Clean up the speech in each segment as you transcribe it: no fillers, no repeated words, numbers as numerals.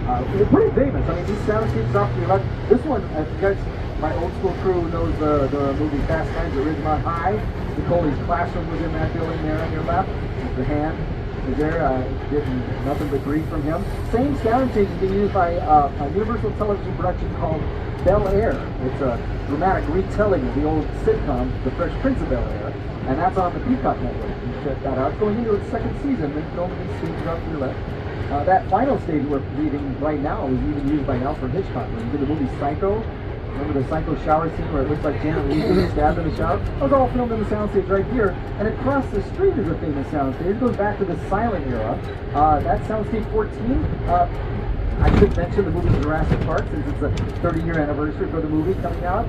They're pretty famous. I mean, these soundscapes off to your left. This one, if you guys, my old school crew knows the movie Fast Times at Ridgemont High. Nicole's classroom was in that building there on your left. The hand is there, getting nothing but grief from him. Same soundstage is being used by a Universal Television production called Bel Air. It's a dramatic retelling of the old sitcom, The Fresh Prince of Bel Air, and that's on the Peacock Network. You can check that out. It's going into its second season. They're filming these scenes up to your left. That final stage we're reading right now is even used by Alfred Hitchcock. When he did the movie Psycho, remember the Psycho shower scene where it looks like Janet Leigh being stabbed in the shower? That was all filmed in the soundstage right here. And across the street is a famous soundstage. It goes back to the silent era. That's Soundstage 14. I should mention the movie Jurassic Park, since it's a 30-year anniversary for the movie coming out.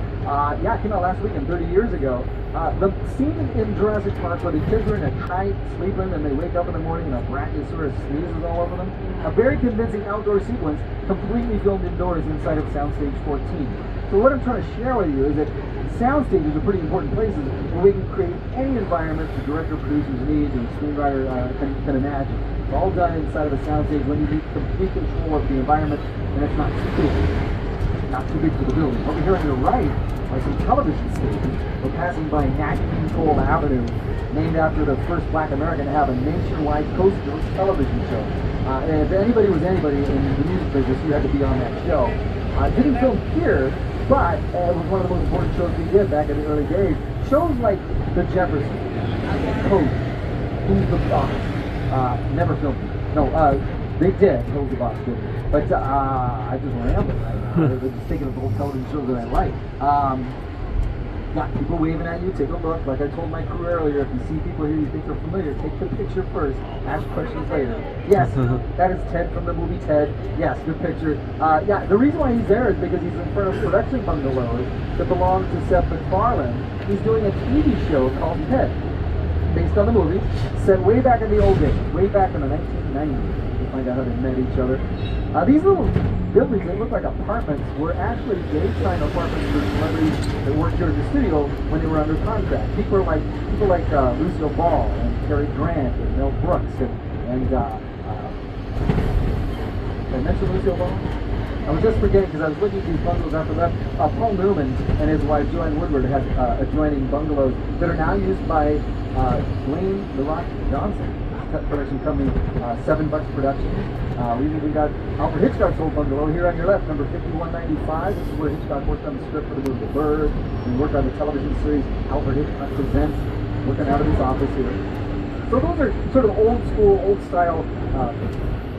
Yeah, it came out last weekend, 30 years ago. The scene in Jurassic Park where the kids are in a trike sleeping and they wake up in the morning and a brachiosaurus sneezes all over them. A very convincing outdoor sequence, completely filmed indoors inside of Soundstage 14. So what I'm trying to share with you is that soundstages are pretty important places where we can create any environment the director, producers need and the screenwriter can imagine. It's all done inside of a soundstage when you need complete control of the environment and it's not too big. Not too big for the building. Over here on your right are some television stations. We're passing by Nat King Cole Avenue, named after the first black American to have a nationwide coast-to-coast television show. And if anybody was anybody in the music business, you had to be on that show. Didn't film here, but it was one of the most important shows we did back in the early days. Shows like The Jeffersons, Coach, Who's the Boss, never filmed it. No, they did. Who's the Boss did. But I just rambled right now. I was just thinking of the old television shows that I like. Got people waving at you, take a look. Like I told my crew earlier, if you see people here you think are familiar, take the picture first, ask questions later. Yes, that is Ted from the movie Ted. Yes, good picture. Yeah, the reason why he's there is because he's in front of production bungalows that belong to Seth MacFarlane. He's doing a TV show called Ted, based on the movie, set way back in the old days, way back in the 1990s. To find out how they met each other. These little buildings, they look like apartments, were actually daytime apartments for celebrities that worked here in the studio when they were under contract. People like Lucille Ball and Cary Grant and Mel Brooks and did I mention Lucille Ball? I was just forgetting because I was looking at these bungalows after that. Paul Newman and his wife Joanne Woodward had adjoining bungalows that are now used by Dwayne The Rock Johnson. Production company, $7 Productions. We've even got Alfred Hitchcock's old bungalow here on your left, number 5195. This is where Hitchcock worked on the script for the movie The Bird, and worked on the television series Alfred Hitchcock Presents, working out of his office here. So those are sort of old school, old style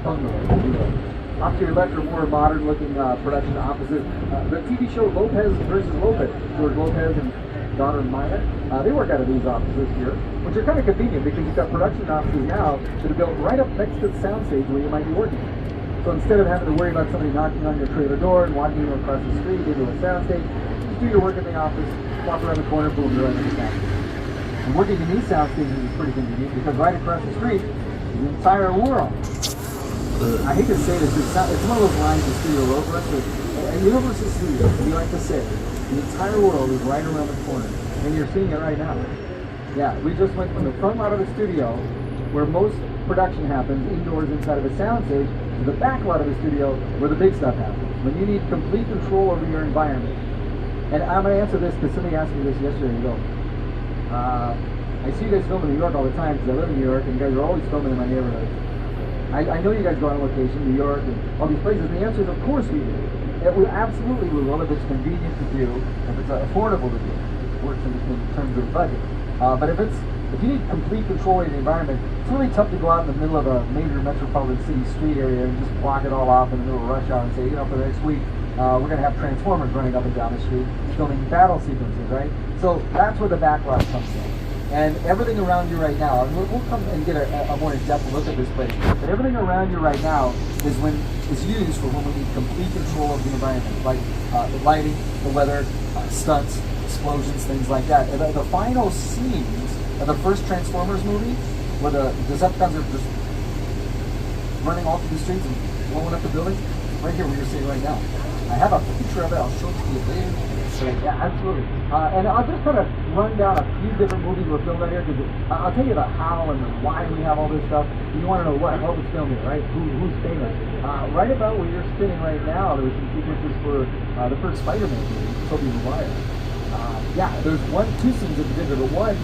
bungalows. Off to your left are more modern looking production offices. The TV show Lopez versus Lopez, George Lopez and daughter Maya, they work out of these offices here, which are kind of convenient because you've got production offices now that are built right up next to the soundstage where you might be working. So instead of having to worry about somebody knocking on your trailer door and walking you across the street into a soundstage, just do your work in the office, walk around the corner, boom, you're right in the soundstage. And working in these soundstages is pretty convenient because right across the street is the entire world. I hate to say this, it's one of those lines in Studio Rover, but at Universal Studios, we like to say, the entire world is right around the corner, and you're seeing it right now. Yeah, we just went from the front lot of the studio, where most production happens indoors inside of a soundstage, to the back lot of the studio, where the big stuff happens. When you need complete control over your environment. And I'm going to answer this because somebody asked me this yesterday. You go, I see you guys film in New York all the time because I live in New York, and you guys are always filming in my neighborhood. I know you guys go on location, New York, and all these places. And the answer is, of course we do. We absolutely will if it's convenient to do, if it's affordable to do. It works in terms of budget. But if you need complete control of the environment, it's really tough to go out in the middle of a major metropolitan city street area and just block it all off in the middle of rush hour and say, for the next week, we're going to have Transformers running up and down the street, filming battle sequences, right? So that's where the backlot comes in. And everything around you right now, and we'll come and get a more in-depth look at this place, but everything around you right now is used for when we need complete control of the environment, like the lighting, the weather, stunts, explosions, things like that. And the final scenes of the first Transformers movie, where the Decepticons are just running all through the streets and blowing up the buildings, right here where you're sitting right now. I have a picture of it. I'll show it to you later. But yeah, absolutely. And I'll just kind of run down a few different movies we're filmed out here because I'll tell you the how and the why we have all this stuff. You want to know what was filmed here, right? Who's famous? Right about where you're sitting right now, there was some sequences for the first Spider-Man movie, Tobey Maguire. Yeah, there's two scenes in particular. One,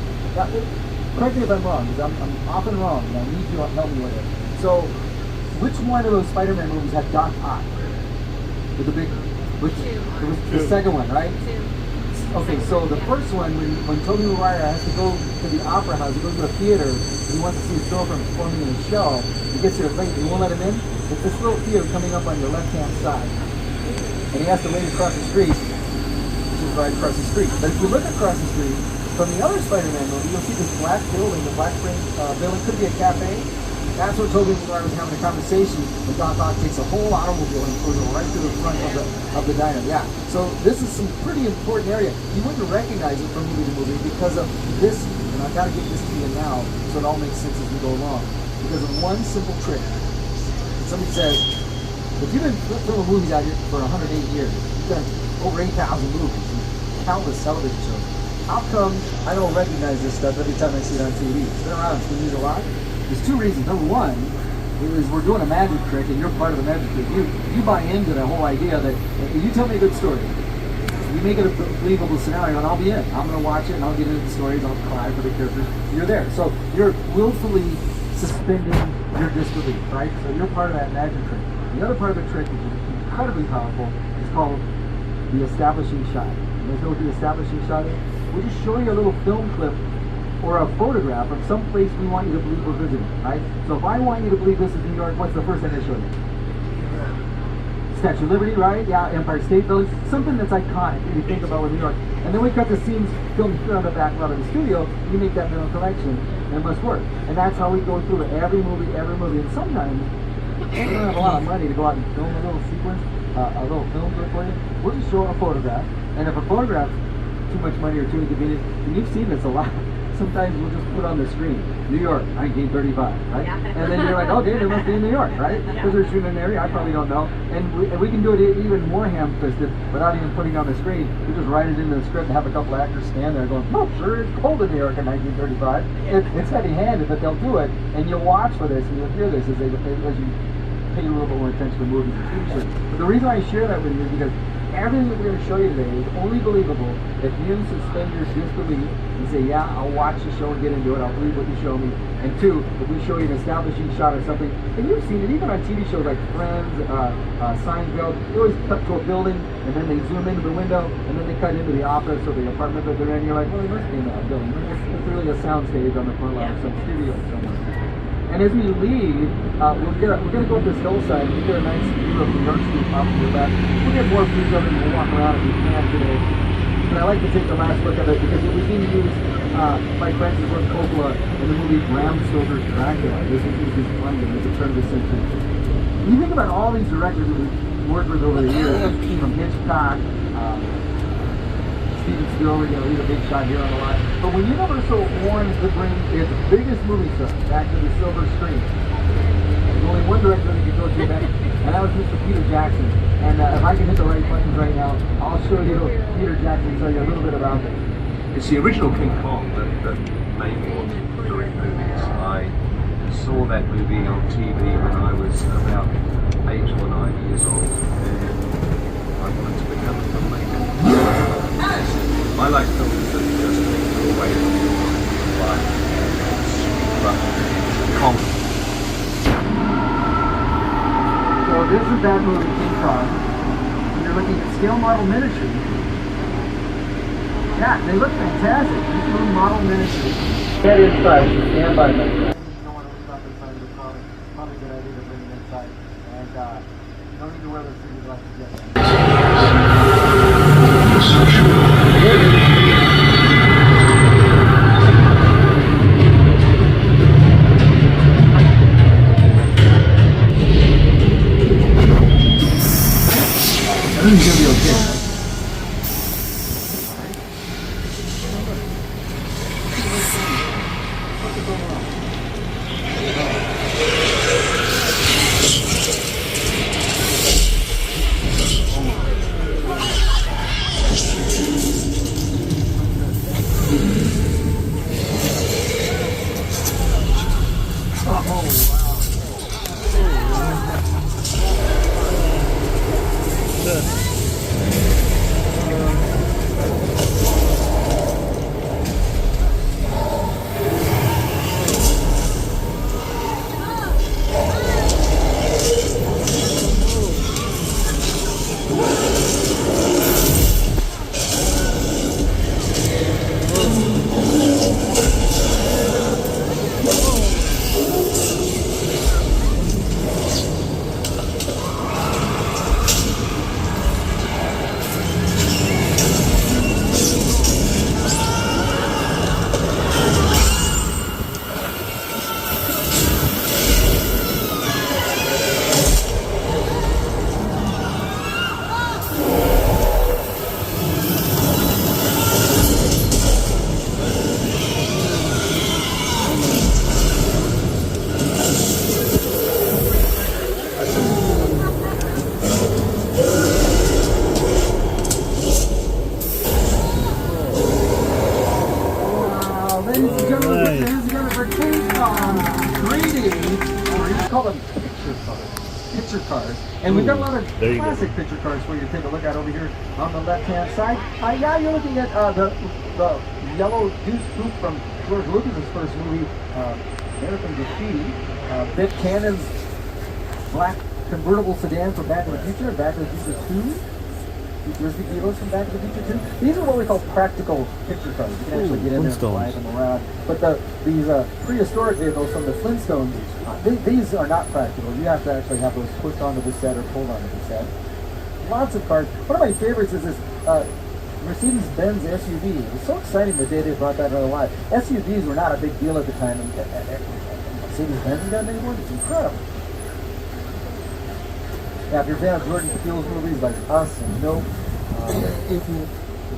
correct me if I'm wrong, because I'm often wrong, and I need you to help me with it. So, which one of those Spider-Man movies had Doc Ock? With the big, it was the second one, right? Okay, so the first one, when Tobey Maguire has to go to the opera house, he goes to the theater, and he wants to see his girlfriend performing in a show. He gets there late, and he won't let him in. It's this little theater coming up on your left-hand side. And he has to wait across the street, which is right across the street. But if you look across the street, from the other Spider-Man movie, you'll see this black building, the black frame building, could be a cafe. That's where Tobey Maguire was having a conversation with Doc Ock, takes a whole automobile and goes right to the front of the diner. Yeah. So this is some pretty important area. You wouldn't recognize it from movie to movie because of this, and I've got to get this to you now so it all makes sense as we go along. Because of one simple trick. Somebody says, if you've been filming movies out here for 108 years, you've done over 8,000 movies and countless television shows, how come I don't recognize this stuff every time I see it on TV? It's been around, it's been used a lot. There's two reasons. Number one is we're doing a magic trick, and you're part of the magic trick. You buy into the whole idea that if you tell me a good story, you make it a believable scenario, and I'll be in. I'm going to watch it, and I'll get into the stories, I'll cry for the characters. You're there. So you're willfully suspending your disbelief, right? So you're part of that magic trick. The other part of the trick, which is incredibly powerful, is called the establishing shot. You guys know what the establishing shot is? We'll just show you a little film clip or a photograph of some place we want you to believe we're visiting, right? So if I want you to believe this is New York, what's the first thing I show you? Statue of Liberty, right? Yeah, Empire State Building, something that's iconic if you think about with New York. And then we cut the scenes filmed here on the back lot of the studio, you make that mental connection, and it must work. And that's how we go through every movie. And sometimes, we don't have a lot of money to go out and film a little sequence, a little film clip for you. We'll just show a photograph, and if a photograph's too much money or too inconvenient, and you've seen this a lot, sometimes we'll just put on the screen, New York, 1935, right? Yeah. And then you're like, okay, they must be in New York, right? Because they're shooting in an area I probably don't know. And we can do it even more ham-fisted without even putting it on the screen. We just write it into the script and have a couple actors stand there going, oh, sure, it's cold in New York in 1935. It's heavy-handed, but they'll do it. And you'll watch for this, and you'll hear this as you pay a little bit more attention to movies and TV shows. But the reason I share that with you is because everything that we're going to show you today is only believable if you suspend your disbelief and say, yeah, I'll watch the show and get into it, I'll believe what you show me. And two, if we show you an establishing shot or something, and you've seen it even on TV shows like Friends, Seinfeld, they always cut to a building and then they zoom into the window and then they cut into the office or the apartment that they're in. You're like, well, it must be in that building. It's really a sound stage on the front lawn of some studio somewhere. And as we leave, we're gonna go up this hillside and get a nice view of New York Street off to the left. We'll get more views of it and we'll walk around if we can today. But I like to take the last look at it because it was being used by Francis Ford Coppola in the movie Bram Stoker's Dracula. This is London at the turn of the century. When you think about all these directors that we've worked with over the years, from Hitchcock, Steven Spielberg, he's a big shot here on the line. But when Universal wanted to bring its biggest movie star back to the silver screen, there's only one director that could go to that, and that was Mr. Peter Jackson. And if I can hit the right buttons right now, I'll show you Peter Jackson, tell you a little bit about it. It's the original King Kong that made me want to direct movies. I saw that movie on TV when I was about 8 or 9 years old, and I wanted to become a filmmaker. I like films that just take you away from your life and comedy. So this is that movie, King Kong. When you're looking at scale model miniatures, yeah, they look fantastic. These little model miniatures. Get inside, stand by them. You don't want to leave up inside the car. Probably a good idea to bring it inside. And you don't need to wear those things like to get there. Everything's gonna be okay, right? cars. And we've got a lot of There you go. classic picture cars for you to take a look at over here on the left-hand side. Yeah, you're looking at the yellow Deuce Coupe from George Lucas's first movie, American Graffiti. Biff Cannon's black convertible sedan from Back to the Future, Back to the Future 2. There's the Beatles from Back to the Future 2. These are what we call practical picture cars. You can actually get in there and fly them around. But these prehistoric vehicles from the Flintstones, these are not practical. You have to actually have those pushed onto the set or pulled onto the set. Lots of cars. One of my favorites is this Mercedes-Benz SUV. It was so exciting the day they brought that out alive. SUVs were not a big deal at the time, and Mercedes-Benz has got anymore. It's incredible. Now, if you're a fan of Jordan Peele's movies like Us and Nope, you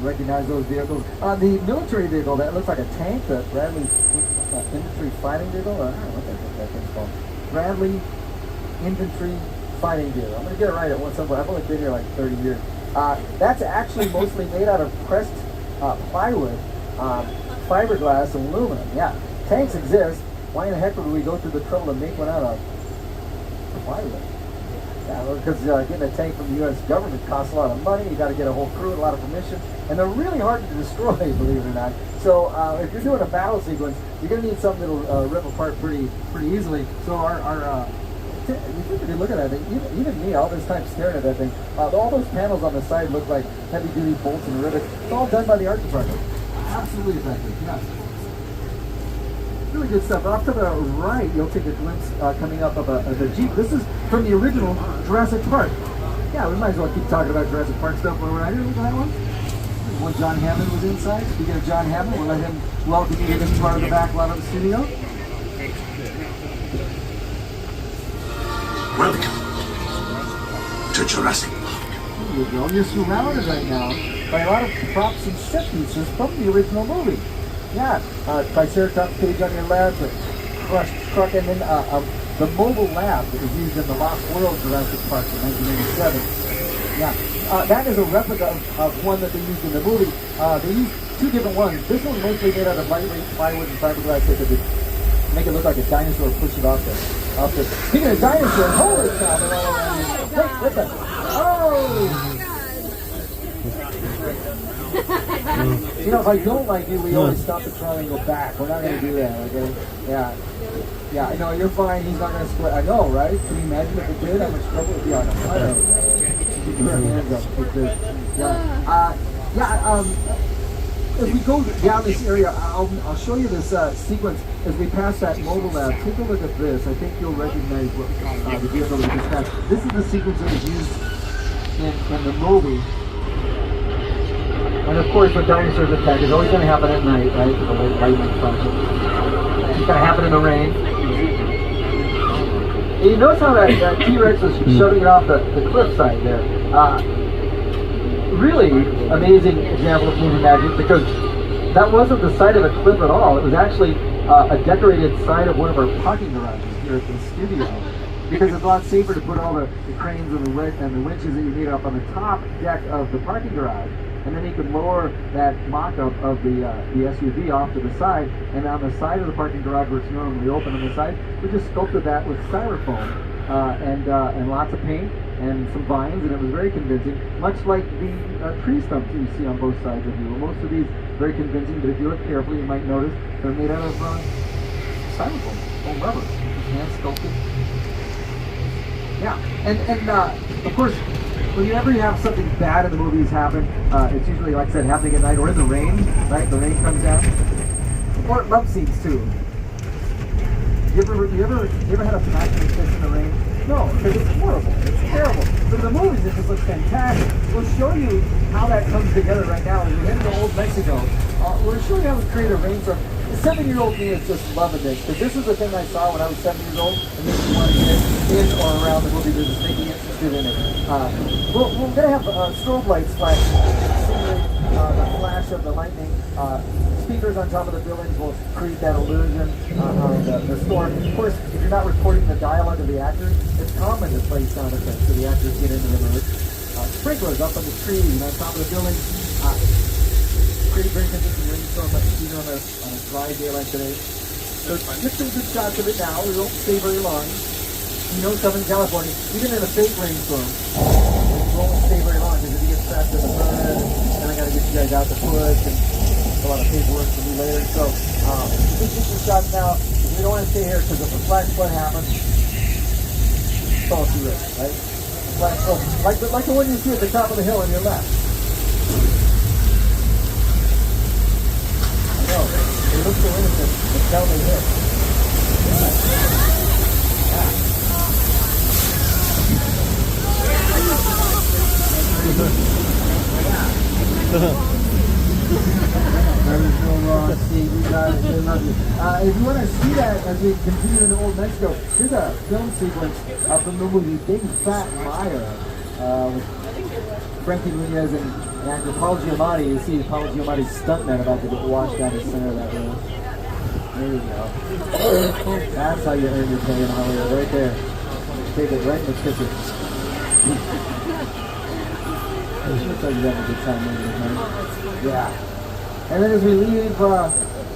recognize those vehicles. The military vehicle that looks like a tank, the Bradley Infantry Fighting Vehicle, I don't know what that thing's called. Bradley Infantry Fighting Vehicle. I'm going to get it right at one some point. I've only been here like 30 years. That's actually mostly made out of pressed plywood, fiberglass, and aluminum. Yeah, tanks exist. Why in the heck would we go through the trouble to make one out of plywood? Yeah, because getting a tank from the U.S. government costs a lot of money. You got to get a whole crew and a lot of permission, and they're really hard to destroy, believe it or not. So if you're doing a battle sequence, you're going to need something that'll rip apart pretty easily. So you think look at that thing, even me, all this time staring at that thing, all those panels on the side look like heavy-duty bolts and rivets. It's all done by the art department. Absolutely effective, yeah. Really good stuff. Off to the right, you'll take a glimpse coming up of the Jeep. This is from the original Jurassic Park. Yeah, we might as well keep talking about Jurassic Park stuff while we're out here. Look at that one. When John Hammond was inside. Speaking of John Hammond, we'll let him welcome you to this part of the back lot of the studio. Welcome to Jurassic Park. There you go. You're surrounded right now by a lot of props and set pieces from the original movie. Yeah, Triceratops cage on your left, the crushed truck, and then the mobile lab that was used in the Lost World Jurassic Park in 1987. Yeah, that is a replica of one that they used in the movie. They used two different ones. This one's mostly made out of lightweight plywood and fiberglass so they could make it look like a dinosaur push it off the. Speaking of dinosaurs, holy cow, they're all around you. Wait, what the? Oh! You know, if I don't like you, we always stop the trial and go back. We're not going to do that, okay? Yeah. Yeah, I know, you're fine. He's not going to split. I know, right? Can you imagine if it did? How much trouble it would be on him? I know. Keep your hands up. As we go down this area, I'll show you this sequence as we pass that mobile lab. Take a look at this. I think you'll recognize what the vehicle we just passed. This is the sequence that was used in the movie. And of course, when dinosaurs attack, it's always going to happen at night, right? With the lightning function. It's going to happen in the rain. And you notice how that T-Rex was shoving it off the cliffside there. Really amazing example of movie magic, because that wasn't the side of a cliff at all. It was actually a decorated side of one of our parking garages here at the studio. Because it's a lot safer to put all the cranes and the winches that you need up on the top deck of the parking garage. And then you can lower that mock-up of the SUV off to the side, and on the side of the parking garage where it's normally open on the side, we just sculpted that with styrofoam and lots of paint and some vines, and it was very convincing, much like the tree stumps that you see on both sides of you. Well, most of these very convincing, but if you look carefully, you might notice they're made out of styrofoam, foam rubber, hand sculpted. Yeah, and of course, whenever you have something bad in the movies happen, it's usually, like I said, happening at night or in the rain, right? The rain comes down. Or love scenes too. You ever had a passionate kiss in the rain? No, because it's horrible. It's terrible. But in the movies, it just looks fantastic. We'll show you how that comes together right now. As we head to Old Mexico, we'll show you how we create a rainstorm. The 7-year-old me is just loving this, because this is the thing I saw when I was 7 years old, and this is one to get in or around the movie business, making it interested in it. We're going to have strobe lights flashing, the flash of the lightning. Speakers on top of the buildings will create that illusion of the storm. Of course, if you're not recording the dialogue of the actors, it's common to play sound effects so the actors get into the mood. Sprinklers up on the trees and on top of the building. Pretty very convincing rainstorm, like even on a dry day like today. So get some good shots of it now. We won't stay very long. you know, Southern California, even in a fake rainstorm, it won't stay very long because if you get trapped in the mud, then I got to get you guys out to push, and a lot of paperwork to do later. So, just get some shots now. We don't want to stay here because if a flash flood happens, it's all too late, right? Flash flood, like the one you see at the top of the hill on your left. I know, they look so innocent until they hit. If you want to see that as we continue into Old Mexico, here's a film sequence from the movie Big Fat Liar with Frankie Muniz and actor Paul Giamatti. You see Paul Giamatti's stuntman about to get washed down the center of that room. There you go. That's how you earn your pay in Hollywood, right there. Take it right in the kisser. Looks like you're having a good time moving tonight. Yeah. And then as we leave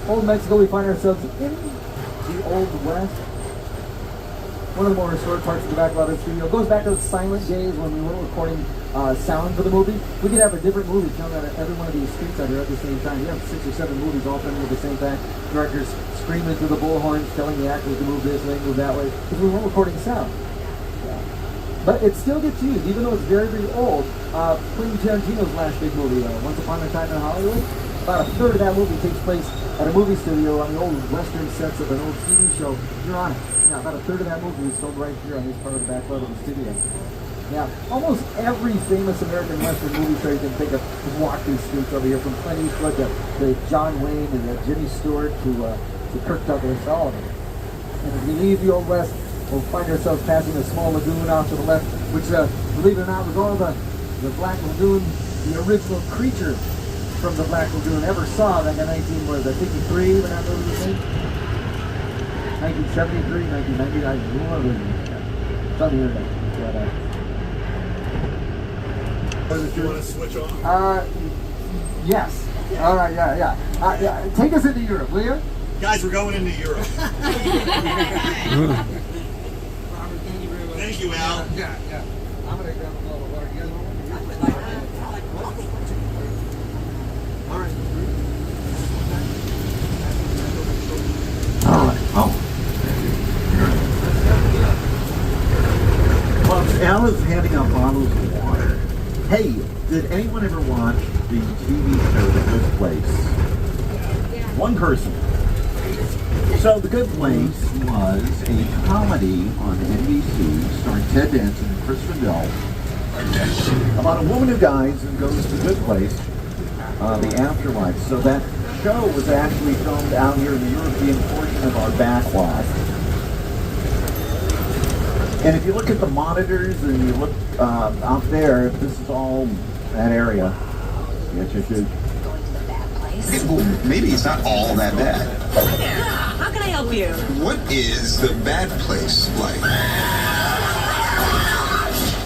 Old Mexico, we find ourselves in the Old West. One of the more historic parts of the back lot of the studio. It goes back to the silent days when we weren't recording sound for the movie. We could have a different movie filmed at every one of these streets out here at the same time. You have 6 or 7 movies all filming at the same time. Directors screaming through the bullhorns, telling the actors to move this way, move that way, because we weren't recording sound. But it still gets used, even though it's very, very old. Quentin Tarantino's last big movie, Once Upon a Time in Hollywood, about a third of that movie takes place at a movie studio on the old Western sets of an old TV show. You're on it. Yeah, about a third of that movie was filmed right here on this part of the back lot of the studio. Yeah, almost every famous American Western movie star you can think of has walked these streets over here, from Clint Eastwood to John Wayne and Jimmy Stewart to Kirk Douglas, all of them. And as we leave the Old West, we'll find ourselves passing a small lagoon off to the left, which, believe it or not, was all the Black Lagoon, the original creature from the Black Lagoon ever saw back in 1953 when that movie was made. 1973, 1999, one of them. It's on the internet. You want to switch on? Yes. All right, yeah. Take us into Europe, will you? Guys, we're going into Europe. Thank you, Al. Yeah. I'm going to grab a bottle of water. You guys want one? All right. Well, Al is handing out bottles of water. Hey, did anyone ever watch the TV show The Good Place? One person. So The Good Place was a comedy on NBC starring Ted Danson and Chris Fidel about a woman who dies and goes to the good place, the afterlife. So that show was actually filmed out here in the European portion of our back lot. And if you look at the monitors and you look out there, this is all that area. Yes, you should. Going to the bad place. Well, maybe it's not all that bad. How can I help you? What is the bad place like?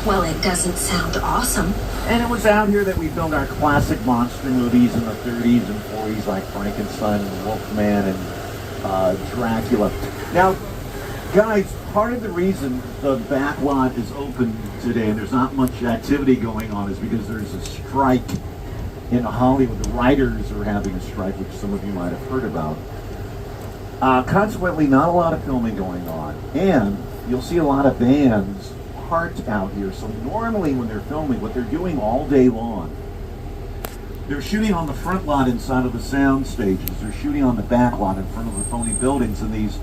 Well, it doesn't sound awesome. And it was out here that we filmed our classic monster movies in the 30s and 40s, like Frankenstein and Wolfman and Dracula. Now, guys, part of the reason the back lot is open today and there's not much activity going on is because there's a strike in Hollywood. The writers are having a strike, which some of you might have heard about. Consequently, not a lot of filming going on. And you'll see a lot of bands parked out here. So normally when they're filming, what they're doing all day long, they're shooting on the front lot inside of the sound stages. They're shooting on the back lot in front of the phony buildings, and these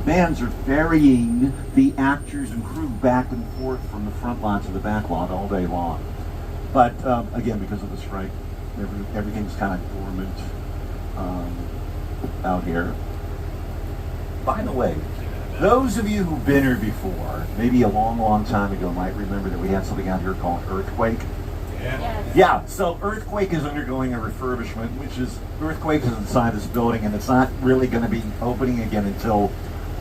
bands are ferrying the actors and crew back and forth from the front lot to the back lot all day long. But again, because of the strike, everything's kind of dormant out here. By the way, those of you who've been here before, maybe a long, long time ago, might remember that we had something out here called Earthquake. Yeah, so Earthquake is undergoing a refurbishment, which is, Earthquake is inside this building, and it's not really going to be opening again until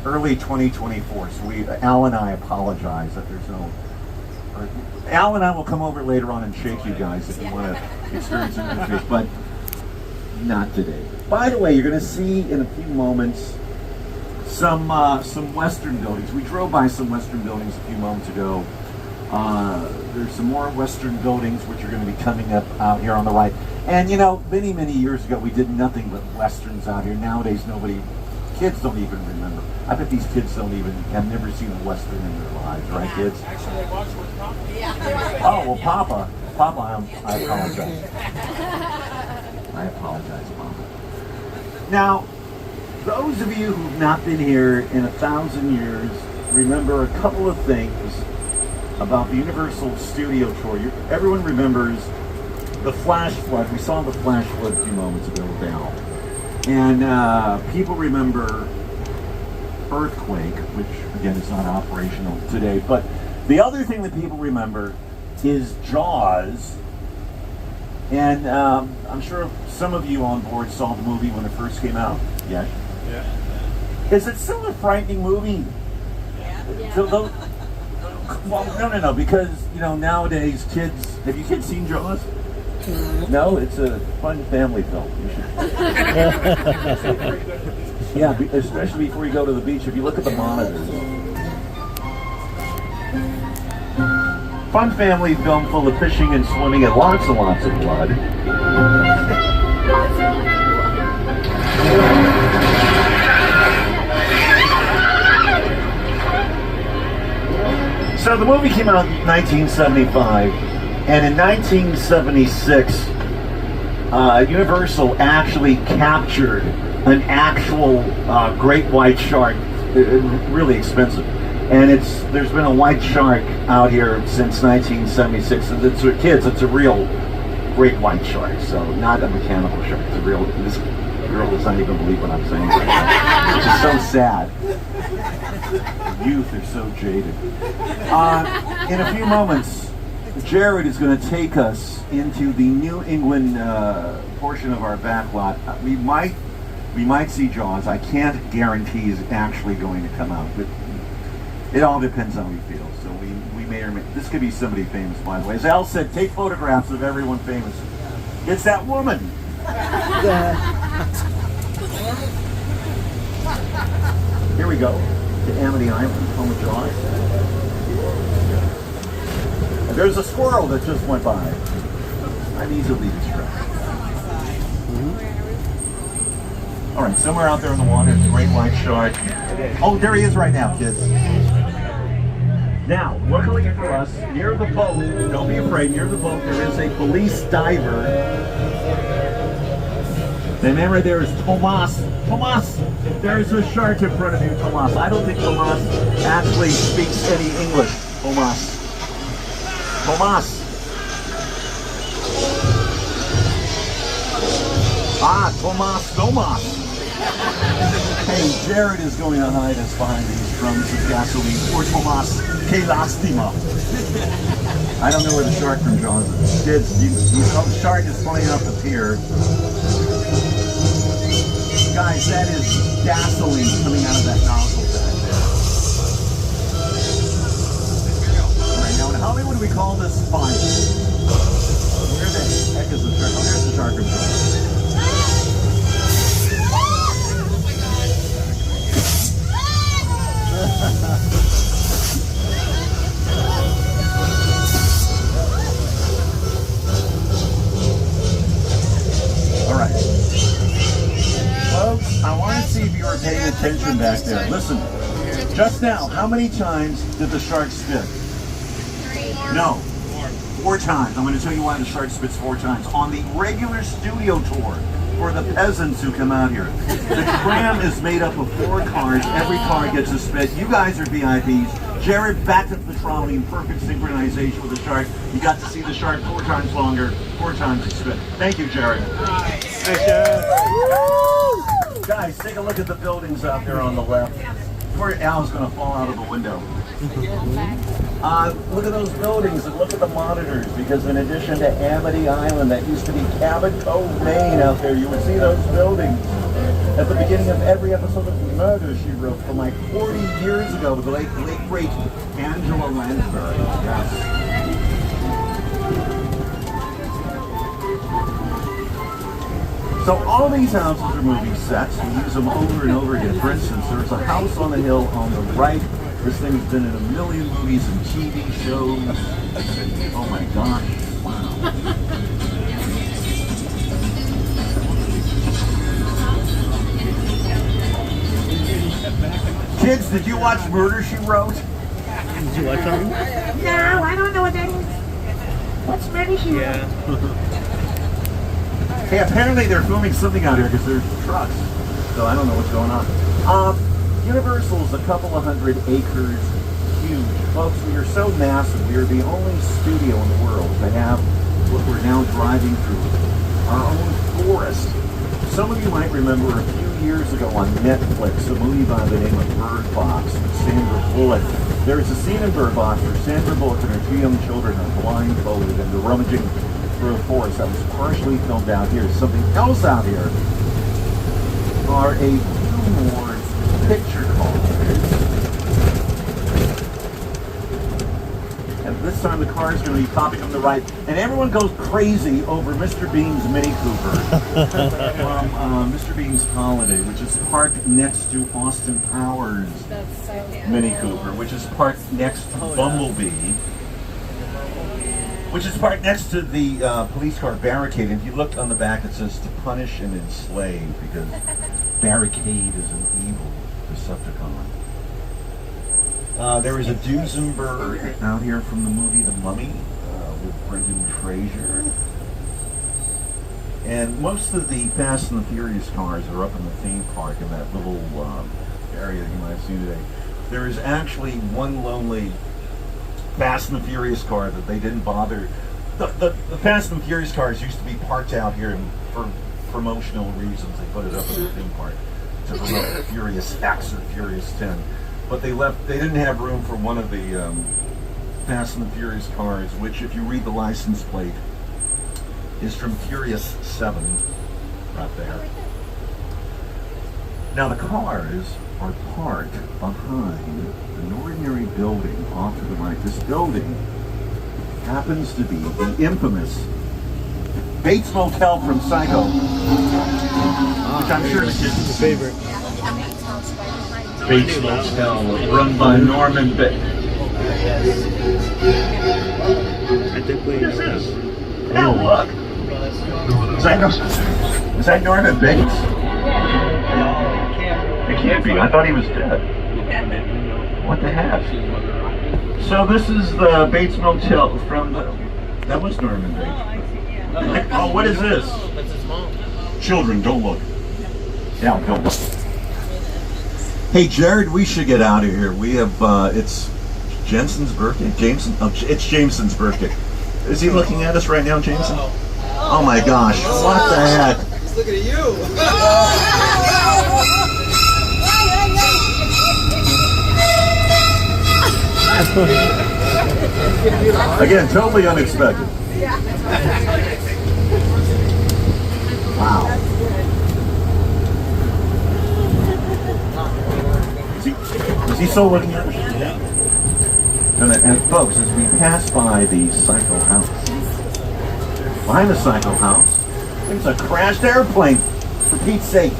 early 2024. So Al and I apologize that there's no... Al and I will come over later on and shake you guys if you want to experience an Earthquake, but not today. By the way, you're going to see in a few moments some Western buildings. We drove by some Western buildings a few moments ago. There's some more Western buildings which are going to be coming up out here on the right. And you know, many, many years ago, we did nothing but Westerns out here. Nowadays, kids don't even remember. I bet these kids have never seen a Western in their lives, right, kids? Actually, they watch with Papa. Yeah. Oh, well, Papa, I apologize. I apologize, Papa. Now, those of you who've not been here in 1,000 years, remember a couple of things about the Universal Studio Tour. Everyone remembers the flash flood. We saw the flash flood a few moments ago with Al. And people remember Earthquake, which again is not operational today. But the other thing that people remember is Jaws. And I'm sure some of you on board saw the movie when it first came out. Yes? Yeah. Is it still a frightening movie? Yeah. Well, no, because, you know, nowadays kids, have you kids seen Jaws? No, it's a fun family film. You should. Yeah, especially before you go to the beach. If you look at the monitors. Fun family film full of fishing and swimming and lots and lots of blood. So the movie came out in 1975, and in 1976, Universal actually captured an actual great white shark, really expensive. And there's been a white shark out here since 1976. And it's for kids, it's a real great white shark, so not a mechanical shark. It's a real. This girl does not even believe what I'm saying. Which is so sad. Youth are so jaded. In a few moments, Jared is going to take us into the New England portion of our back lot. We might see Jaws. I can't guarantee he's actually going to come out, but it all depends how we feel. So we may or may. This could be somebody famous, by the way. As Al said, take photographs of everyone famous. It's that woman. Here we go. To Amity Island, home of Jaws. There's a squirrel that just went by. I'm easily distracted. All right, somewhere out there in the water, it's a great white shark. Oh, there he is right now, kids. Now, luckily for us, near the boat, don't be afraid, near the boat there is a police diver. The man right there is Tomas. Tomas, there's a shark in front of you, Tomas. I don't think Tomas actually speaks any English. Tomas. Tomas. Tomas. Hey, Jared is going to hide us behind these drums of gasoline. Poor Tomas. Que lastima. I don't know where the shark from Jaws is. Kids, you know the shark is flying up the pier. Guys, that is gasoline coming out of that nozzle back there. Alright, now in Hollywood we call this fire. Where the heck is the shark? Oh, there's the shark from Jaws. Alright. Folks, I want to see if you are paying attention back there. Listen, just now, how many times did the shark spit? 3. No. 4 times. I'm going to tell you why the shark spits 4 times. On the regular studio tour, for the peasants who come out here, the tram is made up of 4 cars. Every car gets a spit. You guys are VIPs. Jared backed up the trolley in perfect synchronization with the shark. You got to see the shark 4 times longer, 4 times the spit. Thank you, Jared. Thanks, Jared. Guys, take a look at the buildings out there on the left. Poor Al's going to fall out of the window. Look at those buildings and look at the monitors, because in addition to Amity Island, that used to be Cabot Cove, Maine out there, you would see those buildings at the beginning of every episode of Murder, She Wrote, from like 40 years ago with the late great Angela Lansbury. Yes. So all these houses are movie sets. We use them over and over again. For instance, there's a house on the hill on the right. This thing's been in a million movies and TV shows. Oh my gosh. Wow. Kids, did you watch Murder, She Wrote? Did you watch something? No, I don't know what that is. What's Murder, She Wrote? Yeah. Hey, apparently they're filming something out here because there's trucks. So I don't know what's going on. Universal's a couple of 100 acres huge. Folks, we are so massive. We are the only studio in the world to have what we're now driving through, our own forest. Some of you might remember a few years ago on Netflix a movie by the name of Bird Box with Sandra Bullock. There is a scene in Bird Box where Sandra Bullock and her two young children are blindfolded and they're rummaging through a forest that was partially filmed out here. Something else out here are a few more picture cars. And this time the car is going to be popping on the right, and everyone goes crazy over Mr. Bean's Mini Cooper from Mr. Bean's Holiday, which is parked next to Austin Powers' That's so Mini Cooper, which is parked next to Bumblebee, which is parked next to the police car Barricade. And if you look on the back, it says to punish and enslave, because Barricade is an evil Decepticon. There is a Duesenberg out here from the movie The Mummy with Brendan Fraser. And most of the Fast and the Furious cars are up in the theme park in that little area that you might have seen today. There is actually one lonely Fast and the Furious car that they didn't bother. The Fast and the Furious cars used to be parked out here, and for promotional reasons they put it up in the theme park to promote Furious X or Furious 10. But they didn't have room for one of the Fast and the Furious cars, which, if you read the license plate, is from Furious 7, right there. Now the cars are parked behind an ordinary building off to the right. This building happens to be the infamous Bates Motel from Psycho, which I'm sure the kids Your favorite. Bates Motel, run by Norman Bates. I think we. What is this? Oh, look. Is that Norman Bates? It can't be. I thought he was dead. What the heck? So this is the Bates Motel from the... That was Norman Bates. Oh, what is this? Children, don't look. Yeah, don't look. Hey, Jared, we should get out of here. We have, it's Jensen's birthday. It's Jameson's birthday. Is he looking at us right now, Jameson? Oh my gosh, what the heck? He's looking at you. Again, totally unexpected. Wow. Is he still looking at us? And folks, as we pass by the Psycho house, behind the Psycho house, there's a crashed airplane, for Pete's sake.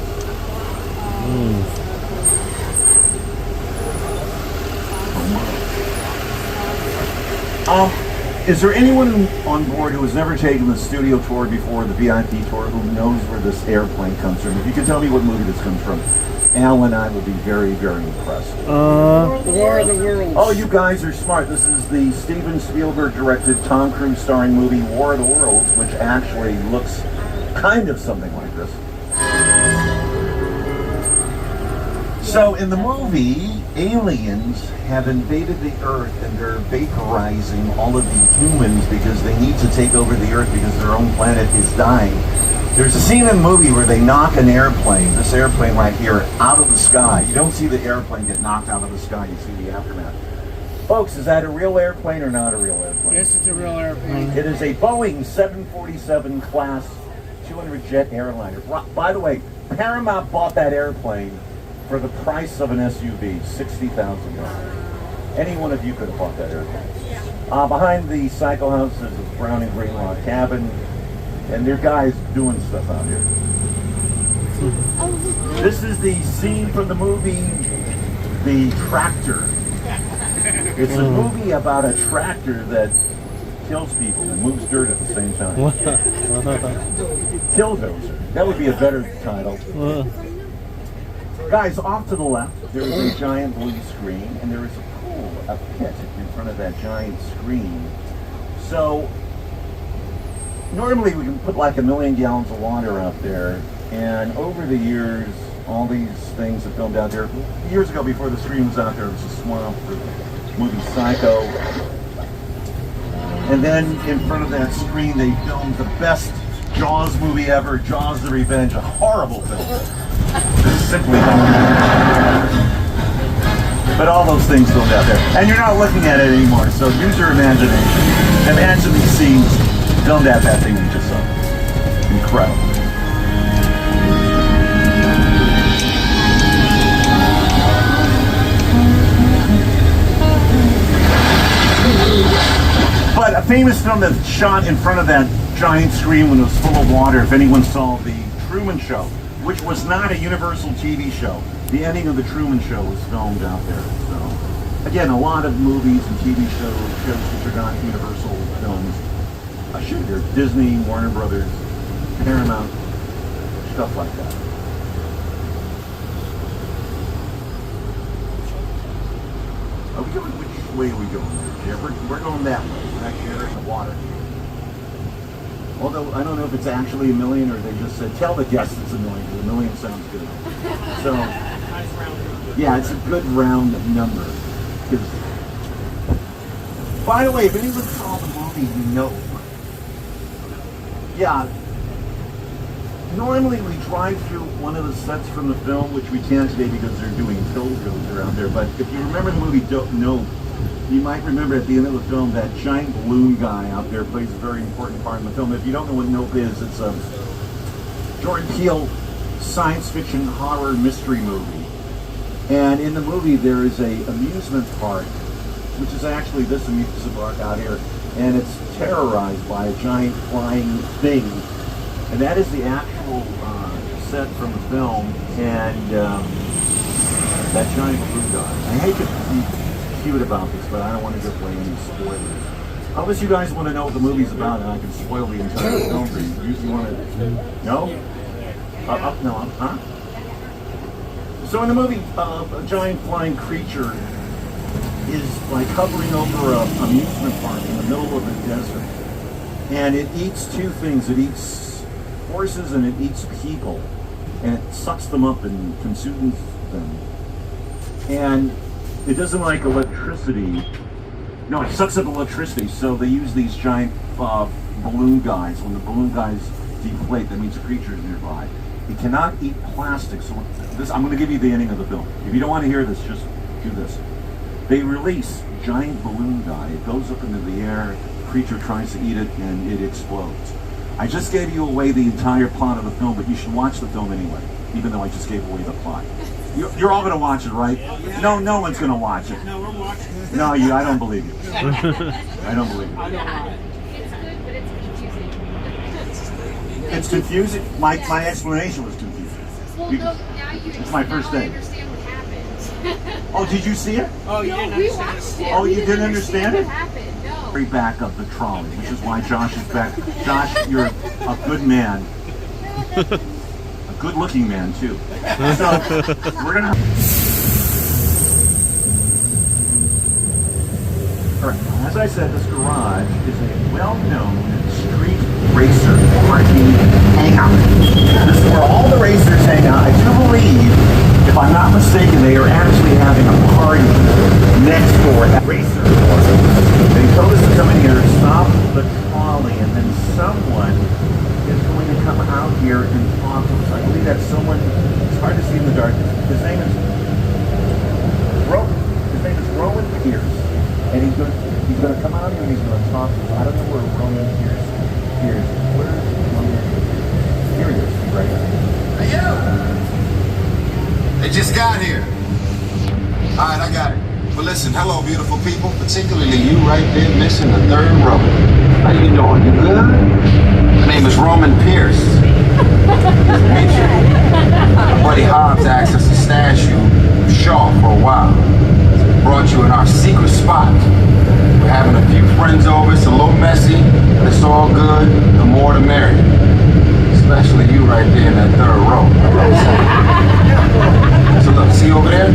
Is there anyone on board who has never taken the studio tour before, the VIP tour, who knows where this airplane comes from? If you can tell me what movie this comes from, Al and I will be very, very impressed. War of the Worlds. Oh, you guys are smart. This is the Steven Spielberg directed, Tom Cruise starring movie War of the Worlds, which actually looks kind of something like this. So in the movie, aliens have invaded the Earth and they're vaporizing all of the humans because they need to take over the Earth because their own planet is dying. There's a scene in the movie where they knock an airplane, this airplane right here, out of the sky. You don't see the airplane get knocked out of the sky, you see the aftermath. Folks, is that a real airplane or not a real airplane? Yes, it's a real airplane. It is a Boeing 747 class 200 jet airliner. By the way, Paramount bought that airplane for the price of an SUV, $60,000. Any one of you could have bought that airplane. Behind the Psycho house is a brown and green log cabin, and there are guys doing stuff out here. This is the scene from the movie The Tractor. It's a movie about a tractor that kills people and moves dirt at the same time. Killdozer. That would be a better title. Guys, off to the left, there is a giant blue screen, and there is a pool, a pit in front of that giant screen. So, normally we can put like 1 million gallons of water out there, and over the years, all these things have filmed out there. Years ago, before the screen was out there, it was a swamp for the movie Psycho. And then in front of that screen, they filmed the best Jaws movie ever, Jaws the Revenge, a horrible film. Simply horrible. But all those things filmed out there. And you're not looking at it anymore, so use your imagination. Imagine these scenes filmed at that thing you just saw. Incredible. But a famous film that's shot in front of that giant screen when it was full of water, if anyone saw The Truman Show, which was not a Universal TV show. The ending of The Truman Show was filmed out there. So, again, a lot of movies and TV shows which are not Universal films. They're Disney, Warner Brothers, Paramount, stuff like that. Are we going, which way are we going there, Jeff? We're going that way. We're actually entering the water. Although, I don't know if it's actually 1 million or they just said, tell the guests it's 1 million, because 1 million sounds good. So, yeah, it's a good round number. By the way, if anyone saw the movie, you know. Yeah. Normally we drive through one of the sets from the film, which we can't today because they're doing Killdozer around there. But if you remember the movie Nope, you might remember at the end of the film that giant balloon guy out there plays a very important part in the film. If you don't know what Nope is, it's a Jordan Peele science fiction horror mystery movie. And in the movie there is a amusement park, which is actually this amusement park out here, and it's terrorized by a giant flying thing. And that is the actual set from the film, and that giant balloon guy. I hate to be cute about this, but I don't want to give away any spoilers. Unless you guys want to know what the movie's about, and I can spoil the entire film for you. You want to? No? No, huh? So in the movie, a giant flying creature is like hovering over an amusement park in the middle of the desert. And it eats two things. It eats horses and it eats people. And it sucks them up and consumes them. And it doesn't like electricity. No, it sucks up electricity. So they use these giant balloon guys. When the balloon guys deflate, that means the creature is nearby. It cannot eat plastic. So this, I'm going to give you the ending of the film. If you don't want to hear this, just do this. They release giant balloon guy. It goes up into the air. Creature tries to eat it, and it explodes. I just gave you away the entire plot of the film, but you should watch the film anyway, even though I just gave away the plot. You're all going to watch it, right? No, no one's going to watch it. No, we're watching this. No, I don't believe you. I don't believe you. It's good, but it's confusing. It's confusing. My explanation was confusing. Well, no, now you. It's my first now I day. understand what happened. Oh, did you see it? Oh, you No, didn't we understand watched it. it. Oh, We you didn't understand it? What happened? No. Very back of the trolley, which is why Josh is back. Josh, you're a good man. A good-looking man, too. So, we're going to... All right, as I said, this garage is a well-known street racer parking hangout. This is where all the racers hang out. I do believe, if I'm not mistaken, they are actually having a party next door at Racer Course. They told us to come in here, stop the trolley, and then someone is going to come out here and talk to us. I believe that someone, it's hard to see in the dark. His name is Rowan Pierce. And he's going to come out here and he's going to talk to us. I don't know where Rowan Pierce is. Where is Rowan Pierce? Here he is, right here. Hey, you! They just got here. All right, I got it. Well, listen, hello, beautiful people, particularly you right there missing the third row. How you doing? You good? My name is Roman Pierce. Nice to meet you. a while. So we brought you in our secret spot. We're having a few friends over. It's a little messy, but it's all good. The more the merrier. Especially you right there in that third row. So look, see over there?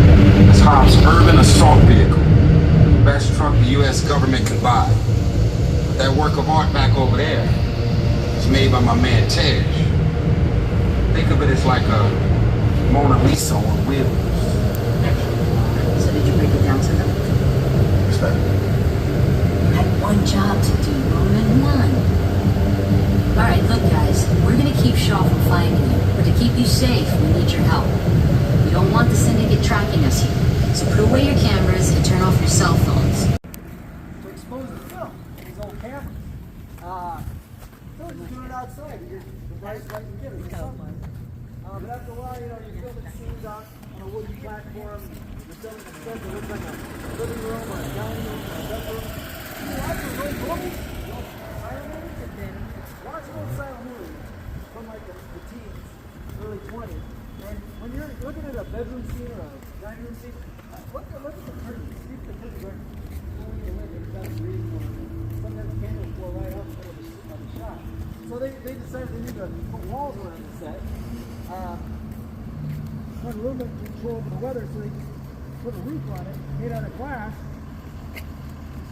That's Hobbs' urban assault vehicle. The best truck the U.S. government can buy. That work of art back over there is made by my man Tej. Think of it as like a Mona Lisa on wheels. So did you break it down to them? What's that? You had one job to do, Roman, one. Alright, look guys, we're gonna keep Shaw from finding you, but to keep you safe, we need your help. We don't want the syndicate tracking us here, so put away your cameras and turn off your cell phones. To expose the film, these old cameras. So just do it outside. The bright light you get is the sunlight. But after a while, you're filming scenes out on a wooden platform. You're filming a set that looks like a living room or a dining room or a bedroom. You watch those old movies, silent movies, watch those silent movies from like the teens, early 20s. And when you're looking at a bedroom scene or a dining room scene, look at the curtains. See if the curtains are only a little bit better reasonable. Sometimes candles blow right up in the middle of the shot. So they decided they need to put walls around the set. One room that control over the weather, so they just put a roof on it, made out of glass,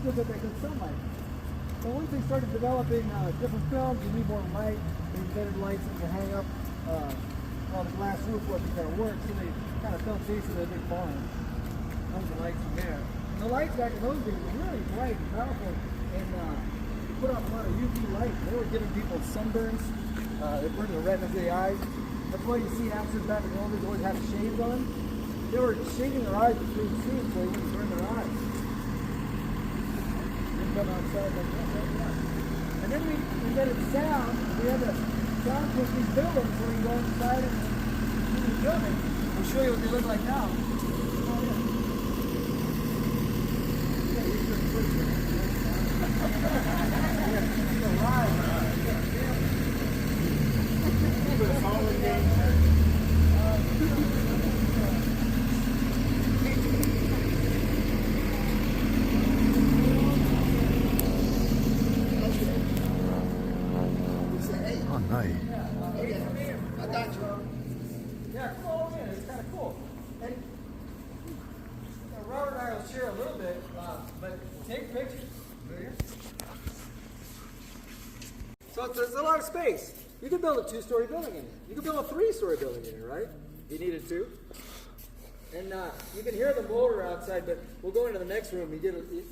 still get that good sunlight. So once they started developing different films, you need more light, they invented lights that could hang up while the glass roof wasn't going to work, so they kind of felt basically a big barn. Tons of lights in there. And the lights back in those days were really bright and powerful, and put off a lot of UV light. They were giving people sunburns, they burned the retinas of the eyes. That's why you see actors back in the old days always have shades on. They were shading their eyes between scenes so they wouldn't burn their eyes. Didn't come outside like that. And then we invented sound. We had to soundproof these buildings where you go inside and do the filming. We'll show you what they look like now. Oh, nice. I got you. Yeah, come on in. It's kind of cool. And Robert and I will share a little bit, but take pictures. So there's a lot of space. You could build a 2-story building in it. You could build a 3-story building in it, right? If you needed to. And you can hear the motor outside, but we'll go into the next room and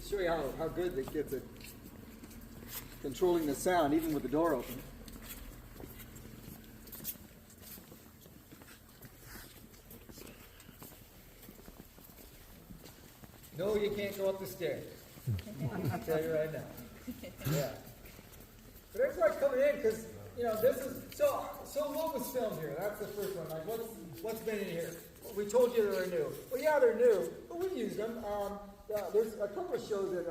show you how good it gets at controlling the sound, even with the door open. No, you can't go up the stairs. I'll tell you right now. Yeah. But everybody's coming in because, this is, so what was filmed here? That's the first one. Like, what's been in here? Well, we told you they were new. Well, yeah, they're new, but we used them. There's a couple of shows that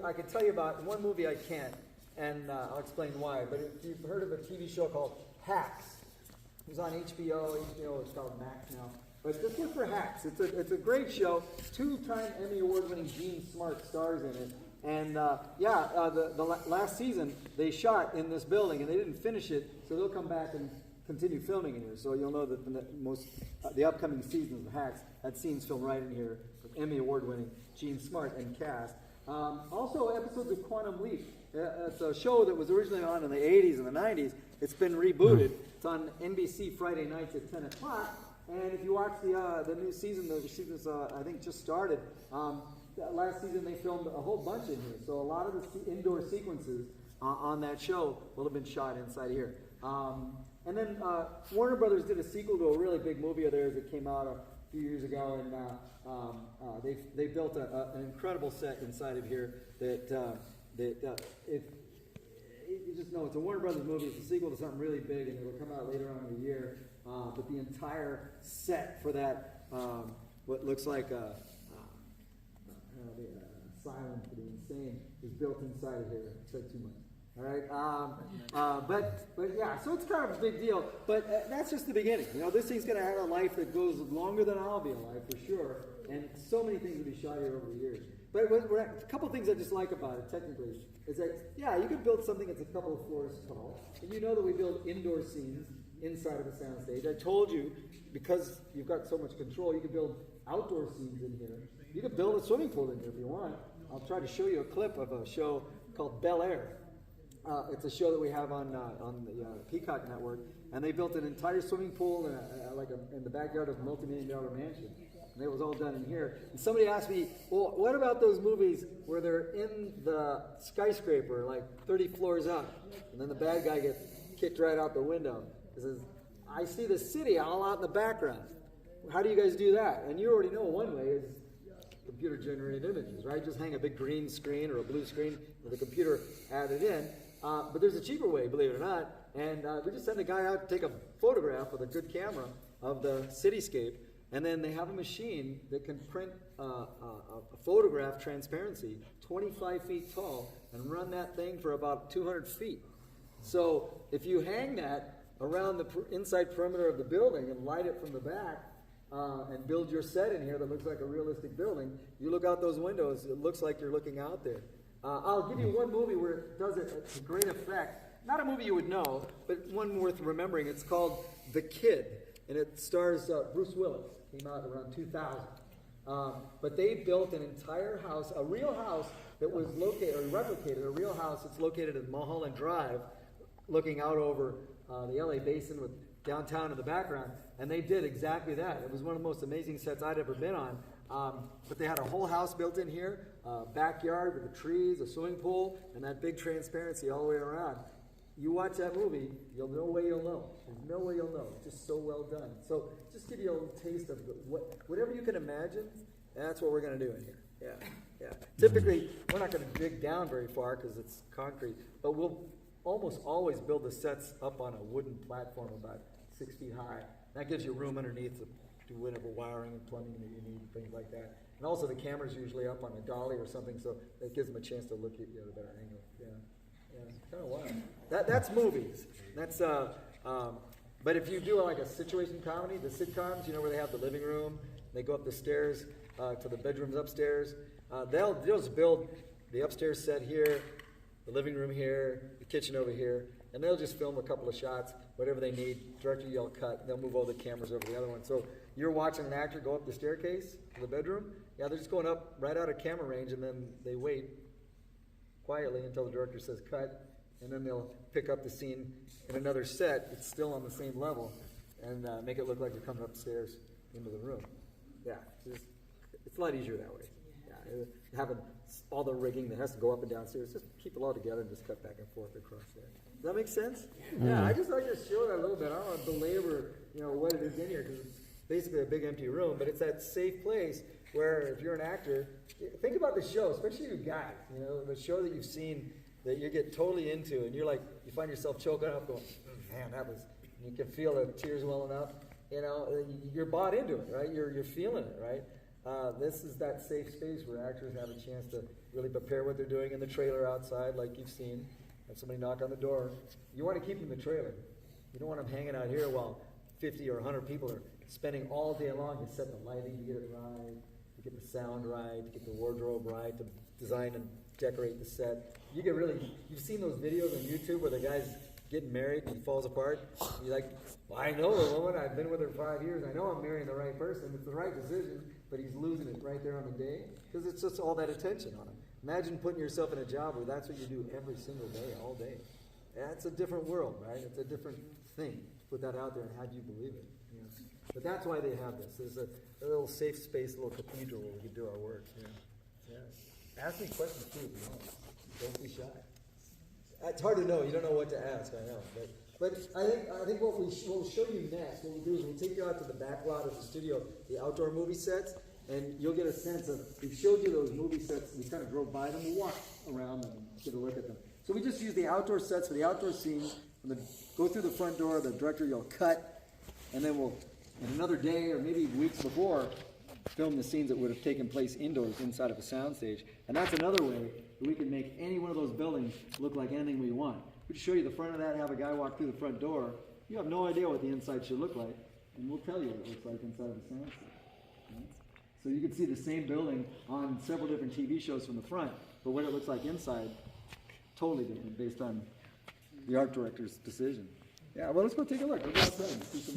I can tell you about. One movie I can't, and I'll explain why. But if you've heard of a TV show called Hacks, it was on HBO. HBO is called Max now. But just look for Hacks. It's a great show. 2-time Emmy Award-winning Gene Smart stars in it. And the last season they shot in this building, and they didn't finish it, so they'll come back and continue filming in here. So you'll know that the upcoming seasons of Hacks had scenes filmed right in here with Emmy Award-winning Gene Smart and cast. Also, episodes of Quantum Leap. It's a show that was originally on in the 80s and the 90s. It's been rebooted. It's on NBC Friday nights at 10 o'clock. And if you watch the new season, the season's I think just started. Last season they filmed a whole bunch in here, so a lot of the indoor sequences on that show will have been shot inside here. And then Warner Brothers did a sequel to a really big movie of theirs that came out a few years ago, and they built an incredible set inside of here that you just know it's a Warner Brothers movie. It's a sequel to something really big, and it'll come out later on in the year. But the entire set for that, what looks like a asylum for the insane, is built inside of here. I said too much. All right, but yeah, so it's kind of a big deal. But that's just the beginning. This thing's going to have a life that goes longer than I'll be alive for sure. And so many things will be shot here over the years. But a couple things I just like about it, technically, is that, yeah, you could build something that's a couple of floors tall. And you know that we build indoor scenes inside of a soundstage. I told you, because you've got so much control, you can build outdoor scenes in here. You can build a swimming pool in here if you want. I'll try to show you a clip of a show called Bel Air. It's a show that we have on the Peacock Network, and they built an entire swimming pool in the backyard of a multi-million-dollar mansion. And it was all done in here. And somebody asked me, well, what about those movies where they're in the skyscraper, like 30 floors up, and then the bad guy gets kicked right out the window? He says, I see the city all out in the background. How do you guys do that? And you already know one way is computer-generated images, right? Just hang a big green screen or a blue screen with a computer added in. But there's a cheaper way, believe it or not. And we just send a guy out to take a photograph with a good camera of the cityscape. And then they have a machine that can print a photograph transparency 25 feet tall and run that thing for about 200 feet. So if you hang that around the inside perimeter of the building and light it from the back and build your set in here that looks like a realistic building, you look out those windows, it looks like you're looking out there. I'll give you one movie where it does it to great effect. Not a movie you would know, but one worth remembering. It's called The Kid. And it stars Bruce Willis. Came out around 2000. But they built an entire house, a real house that was located, or replicated, a real house that's located in Mulholland Drive, looking out over the LA basin with downtown in the background. And they did exactly that. It was one of the most amazing sets I'd ever been on. But they had a whole house built in here, backyard with the trees, a swimming pool, and that big transparency all the way around. You watch that movie, you'll no way you'll know. There's no way you'll know. It's just so well done. So just give you a little taste of whatever you can imagine, that's what we're going to do in here. Yeah. Typically, we're not going to dig down very far because it's concrete, but we'll almost always build the sets up on a wooden platform about 6 feet high. That gives you room underneath to do whatever wiring and plumbing that you need, things like that. And also the camera's usually up on a dolly or something, so that gives them a chance to look at you at a better angle. Yeah, it's kind of wild. That's movies. That's but if you do like a situation comedy, the sitcoms, you know, where they have the living room, they go up the stairs to the bedrooms upstairs. They'll just build the upstairs set here, the living room here, the kitchen over here, and they'll just film a couple of shots, whatever they need. Director yell cut, and they'll move all the cameras over the other one. So you're watching an actor go up the staircase to the bedroom. Yeah, they're just going up right out of camera range, and then they wait quietly until the director says cut, and then they'll pick up the scene in another set. It's still on the same level, and make it look like you're coming upstairs into the room. Yeah, it's a lot easier that way. Yeah, having all the rigging that has to go up and downstairs, just keep it all together and just cut back and forth across there. Does that make sense? Yeah, I just like to show that a little bit. I don't want to belabor, what it is in here because it's basically a big empty room, but it's that safe place where if you're an actor, think about the show, especially you guys, the show that you've seen that you get totally into, and you find yourself choking up going, man, you can feel the tears welling up, you're bought into it, right? You're feeling it, right? This is that safe space where actors have a chance to really prepare what they're doing in the trailer outside, like you've seen. Have somebody knock on the door. You want to keep them in the trailer. You don't want them hanging out here while 50 or 100 people are spending all day long to set the lighting, to get it right, to get the sound right, to get the wardrobe right, to design and decorate the set. You've seen those videos on YouTube where the guy's getting married and he falls apart. You're like, well, I know the woman, I've been with her 5 years, I know I'm marrying the right person, it's the right decision, but he's losing it right there on the day because it's just all that attention on him. Imagine putting yourself in a job where that's what you do every single day, all day. That's a different world, right? It's a different thing to put that out there and have you believe it. But that's why they have this. There's a little safe space, a little cathedral where we can do our work. Yeah. Ask me questions too if you want. Don't be shy. It's hard to know. You don't know what to ask. I know, but I think what we'll show you next. What we'll do is we'll take you out to the back lot of the studio, the outdoor movie sets, and you'll get a sense of. We showed you those movie sets. We kind of drove by them. We'll walk around them and get a look at them. So we just use the outdoor sets for the outdoor scenes. Go through the front door. The director will cut, and then we'll, in another day or maybe weeks before, film the scenes that would have taken place indoors inside of a soundstage. And that's another way that we can make any one of those buildings look like anything we want. We just show you the front of that, have a guy walk through the front door. You have no idea what the inside should look like, and we'll tell you what it looks like inside of a soundstage. Right? So you can see the same building on several different TV shows from the front, but what it looks like inside, totally different based on the art director's decision. Yeah, well, let's go take a look. Let's go outside and see some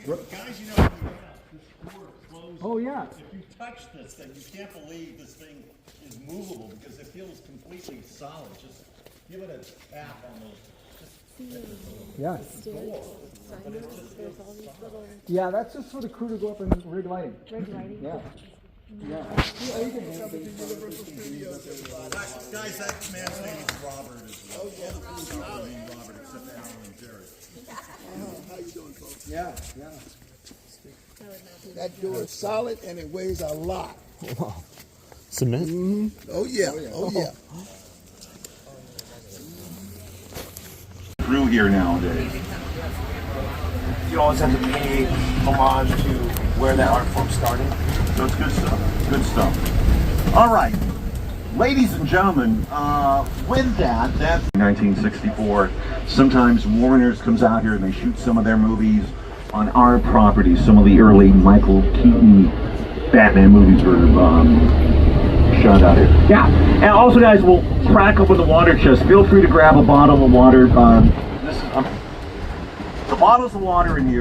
more. Guys, you know, when you get out, this door closes. Oh, yeah. If you touch this thing, you can't believe this thing is movable because it feels completely solid. Just give it a tap on those. Yeah. Yeah, that's just for the crew to go up and rig lighting. Rig lighting. Yeah. Yeah. Guys, that man's name is Robert as well. All the crews are named Robert except Alan and Jerry. How you doing, folks? Yeah, yeah. That door is solid and it weighs a lot. Wow. Cement? Mm-hmm. Oh yeah. Oh yeah. Through here nowadays. You always have to pay homage to where that art form started. So it's good stuff. Good stuff. All right. Ladies and gentlemen, with that's 1964. Sometimes Warner's comes out here and they shoot some of their movies on our property. Some of the early Michael Keaton Batman movies were shot out here. Yeah. And also, guys, we'll crack open the water chest. Feel free to grab a bottle of water. This is the bottles of water in here.